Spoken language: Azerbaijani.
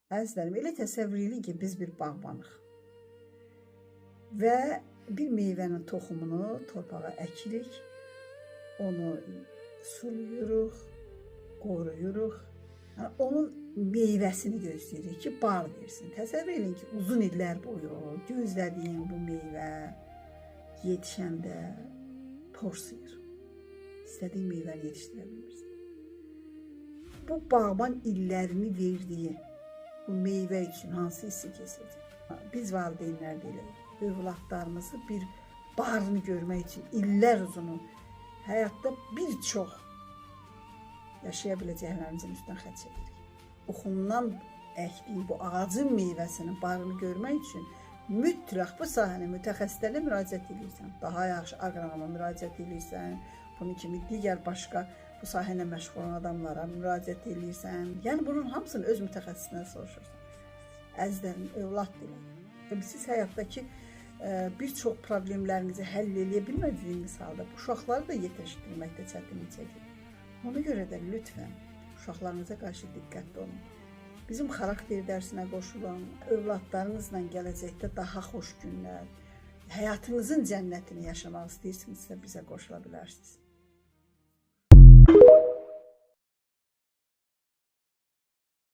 Əzizlərim, elə təsəvvür edin ki, biz bir bağbanıq və bir meyvənin toxumunu torpağa əkirik, onu suluyuruq, qoruyuruq, yəni onun meyvəsini gözləyirik ki, bar versin. Təsəvvür edin ki, uzun illər boyu gözlədiyin bu meyvə yetişəndə torsuyur. İstədiyin meyvəni yetişdirə bilmirsən. Bu bağban illərini verdiyi bu meyvə üçün hansı hissi keçirdi? Biz valideynlər deyilik, övladlarımızı bir barını görmək üçün illər uzunu həyatda bir çox yaşaya biləcəklərimizin üstündən xətt çəkirik. Oxundan əkdiyi bu ağacın meyvəsinin barını görmək üçün mütləq bu sahənin mütəxəssislərinə müraciət edirsən. Daha yaxşı aqronoma müraciət edirsən, bunun kimi digər başqa bu sahə ilə məşğul olan adamlara müraciət edirsən. Yəni bunun hamısını öz mütəxəssisindən soruşursan. Əzizlərim, övlad dilədir. Siz həyatdakı bir çox problemlərinizi həll edə bilmədiyiniz halda bu uşaqları da yetişdirməkdə çətinlik çəkir. Ona görə də lütfən uşaqlarınıza qarşı diqqətli olun. Bizim xarakter dərsinə qoşulan, övladlarınızla gələcəkdə daha xoş günlər, həyatınızın cənnətini yaşamaq istəyirsinizsə bizə qoşula bilərsiniz.